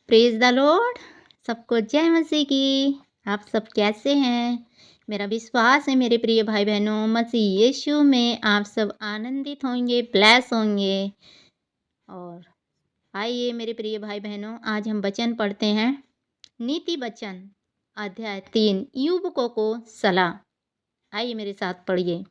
Praise the Lord. सबको जय मसीह की। आप सब कैसे हैं? मेरा विश्वास है मेरे प्रिय भाई बहनों, मसीह यीशु में आप सब आनंदित होंगे, ब्लेस होंगे। और आइए मेरे प्रिय भाई बहनों, आज हम वचन पढ़ते हैं। नीति वचन अध्याय 3, युवकों को सलाह। आइए मेरे साथ पढ़िए।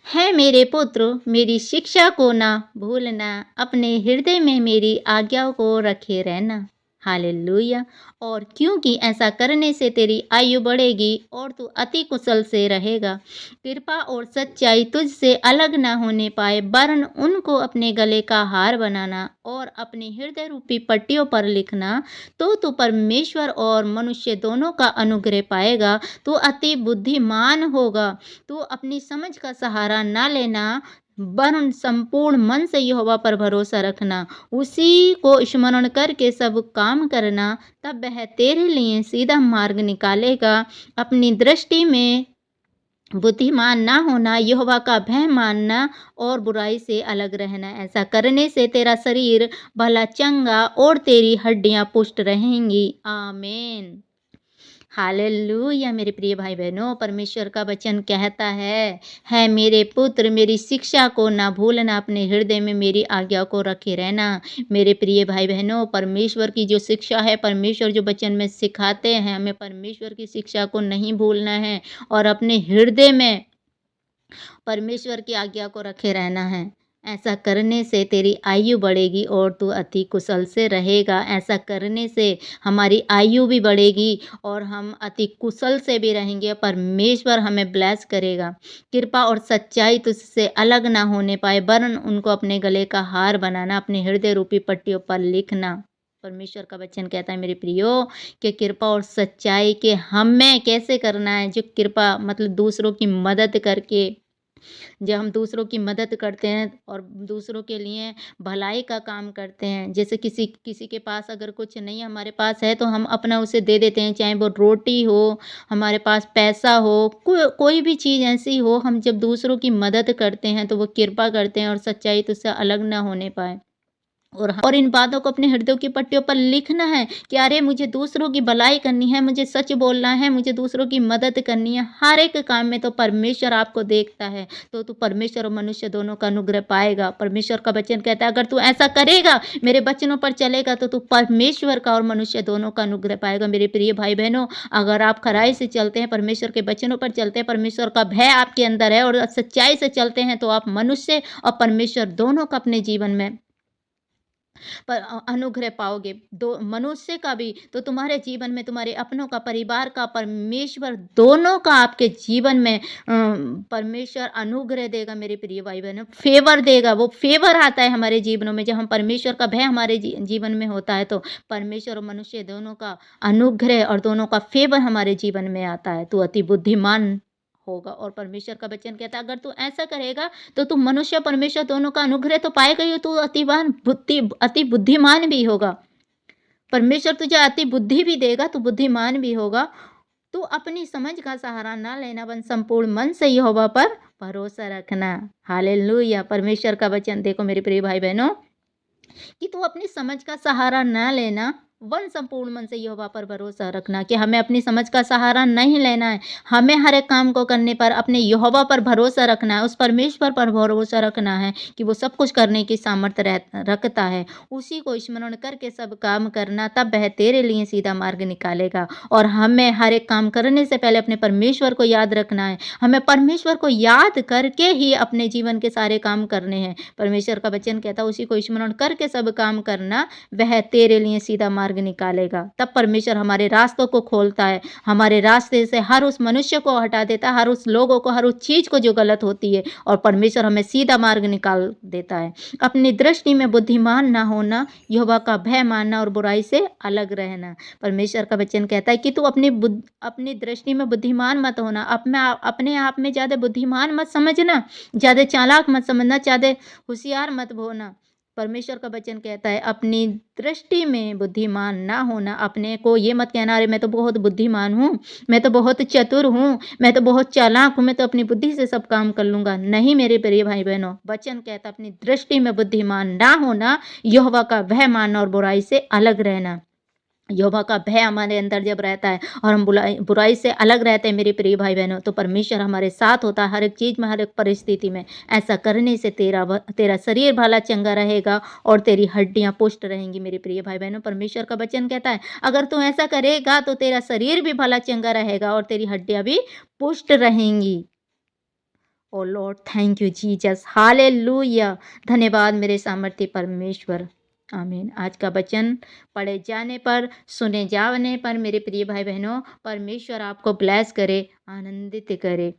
है मेरे पुत्र, मेरी शिक्षा को ना भूलना, अपने हृदय में मेरी आज्ञाओं को रखे रहना। हालेलुया। और क्योंकि ऐसा करने से तेरी आयु बढ़ेगी और तू अति कुशल से रहेगा। कृपा और सच्चाई तुझसे अलग ना होने पाए, वरन उनको अपने गले का हार बनाना और अपने हृदय रूपी पट्टियों पर लिखना। तो तू परमेश्वर और मनुष्य दोनों का अनुग्रह पाएगा। तू अति बुद्धिमान होगा। तू अपनी समझ का सहारा ना लेना, वरन संपूर्ण मन से यहोवा पर भरोसा रखना। उसी को स्मरण करके सब काम करना, तब वह तेरे लिए सीधा मार्ग निकालेगा। अपनी दृष्टि में बुद्धिमान ना होना, यहोवा का भय मानना और बुराई से अलग रहना। ऐसा करने से तेरा शरीर भला चंगा और तेरी हड्डियां पुष्ट रहेंगी। आमीन। हालेलुया। मेरे प्रिय भाई बहनों, परमेश्वर का वचन कहता है मेरे पुत्र, मेरी शिक्षा को ना भूलना, अपने हृदय में मेरी आज्ञा को रखे रहना। मेरे प्रिय भाई बहनों, परमेश्वर की जो शिक्षा है, परमेश्वर जो वचन में सिखाते हैं, हमें परमेश्वर की शिक्षा को नहीं भूलना है और अपने हृदय में परमेश्वर की आज्ञा को रखे रहना है। ऐसा करने से तेरी आयु बढ़ेगी और तू अति कुशल से रहेगा। ऐसा करने से हमारी आयु भी बढ़ेगी और हम अति कुशल से भी रहेंगे। परमेश्वर हमें ब्लेस करेगा। कृपा और सच्चाई तुझसे अलग ना होने पाए, वरन उनको अपने गले का हार बनाना, अपने हृदय रूपी पट्टियों पर लिखना। परमेश्वर का वचन कहता है मेरे प्रियो कि कृपा और सच्चाई के हमें कैसे करना है। जो कृपा मतलब दूसरों की मदद करके, जब हम दूसरों की मदद करते हैं और दूसरों के लिए भलाई का काम करते हैं, जैसे किसी किसी के पास अगर कुछ नहीं हमारे पास है तो हम अपना उसे दे देते हैं, चाहे वो रोटी हो, हमारे पास पैसा हो, कोई भी चीज़ ऐसी हो, हम जब दूसरों की मदद करते हैं तो वो कृपा करते हैं और सच्चाई तो उससे अलग ना होने पाए। और इन बातों को अपने हृदय की पट्टियों पर लिखना है कि अरे मुझे दूसरों की भलाई करनी है, मुझे सच बोलना है, मुझे दूसरों की मदद करनी है। हर एक काम में तो परमेश्वर आपको देखता है, तो तू परमेश्वर और मनुष्य दोनों का अनुग्रह पाएगा। परमेश्वर का वचन कहता है अगर तू ऐसा करेगा, मेरे वचनों पर चलेगा, तो तू परमेश्वर का और मनुष्य दोनों का अनुग्रह पाएगा। मेरे प्रिय भाई बहनों, अगर आप खराई से चलते हैं, परमेश्वर के वचनों पर चलते हैं, परमेश्वर का भय आपके अंदर है और सच्चाई से चलते हैं, तो आप मनुष्य और परमेश्वर दोनों का अपने जीवन में पर अनुग्रह पाओगे। दो मनुष्य का भी तो तुम्हारे जीवन में, तुम्हारे अपनों का, परिवार का, परमेश्वर दोनों का आपके जीवन में परमेश्वर अनुग्रह देगा। मेरे प्रिय भाई बहनों, फेवर देगा। वो फेवर आता है हमारे जीवनों में जब हम परमेश्वर का भय हमारे जीवन में होता है, तो परमेश्वर और मनुष्य दोनों का अनुग्रह और दोनों का फेवर हमारे जीवन में आता है। तो अति बुद्धिमान होगा। और परमेश्वर का वचन कहता है अगर तू ऐसा करेगा तो तू मनुष्य परमेश्वर दोनों का अनुग्रह तो पाएगा ही, तू अति बुद्धिमान भी होगा। परमेश्वर तुझे अति बुद्धि भी देगा, तू बुद्धिमान भी होगा। तू अपनी समझ का सहारा ना लेना, वन संपूर्ण मन से यहोवा पर भरोसा रखना। हालेलुया। परमेश्वर का वचन देखो मेरे प्रिय भाई बहनों, कि तू अपनी समझ का सहारा ना लेना, वन संपूर्ण मन से यहोवा पर भरोसा रखना। कि हमें अपनी समझ का सहारा नहीं लेना है, हमें हर एक काम को करने पर अपने यहोवा पर भरोसा रखना है, उस परमेश्वर पर भरोसा रखना है कि वो सब कुछ करने की सामर्थ्य रखता है। उसी को स्मरण करके सब काम करना, तब वह तेरे लिए सीधा मार्ग निकालेगा। और हमें हर एक काम करने से पहले अपने परमेश्वर को याद रखना है। हमें परमेश्वर को याद करके ही अपने जीवन के सारे काम करने हैं। परमेश्वर का वचन कहता है उसी को स्मरण करके सब काम करना, वह तेरे लिए सीधा मार्ग निकालेगा। तब परमेश्वर हमारे रास्तों को खोलता है, हमारे रास्ते से हर उस मनुष्य को हटा देता है, हर उस लोगों को, हर उस चीज को जो गलत होती है, और परमेश्वर हमें सीधा मार्ग निकाल देता है। अपनी दृष्टि में बुद्धिमान ना होना, यहोवा का भय मानना और बुराई से अलग रहना। परमेश्वर का वचन कहता है कि तू अपनी दृष्टि में बुद्धिमान मत होना। अपने आप में ज्यादा बुद्धिमान मत समझना, ज्यादा चालाक मत समझना, ज्यादा होशियार मत होना। परमेश्वर का वचन कहता है अपनी दृष्टि में बुद्धिमान ना होना। अपने को ये मत कहना अरे मैं तो बहुत बुद्धिमान हूँ, मैं तो बहुत चतुर हूँ, मैं तो बहुत चालाक हूँ, मैं तो अपनी बुद्धि से सब काम कर लूँगा। नहीं मेरे प्रिय भाई बहनों, वचन कहता अपनी दृष्टि में बुद्धिमान ना होना, यहोवा का भय मानना और बुराई से अलग रहना। यहोवा का भय हमारे अंदर जब रहता है और हम बुराई से अलग रहते हैं मेरे प्रिय भाई बहनों, तो परमेश्वर हमारे साथ होता है हर एक चीज़ में, हर एक परिस्थिति में। ऐसा करने से तेरा शरीर भला चंगा रहेगा और तेरी हड्डियां पुष्ट रहेंगी मेरे प्रिय भाई बहनों। परमेश्वर का वचन कहता है अगर तू ऐसा करेगा तो तेरा शरीर भी भला चंगा रहेगा और तेरी हड्डियां भी पुष्ट रहेंगी। O lord, thank you Jesus, hallelujah. धन्यवाद मेरे सामर्थ्य परमेश्वर। आमीन। आज का वचन पढ़े जाने पर, सुने जाने पर मेरे प्रिय भाई बहनों, परमेश्वर आपको ब्लेस करे, आनंदित करे।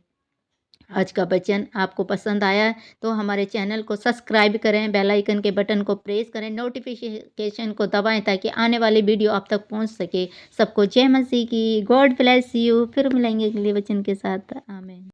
आज का वचन आपको पसंद आया तो हमारे चैनल को सब्सक्राइब करें, बेल आइकन के बटन को प्रेस करें, नोटिफिकेशन को दबाएं ताकि आने वाली वीडियो आप तक पहुंच सके। सबको जय मसीह की। God bless you. फिर मिलेंगे अगले वचन के साथ। आमीन।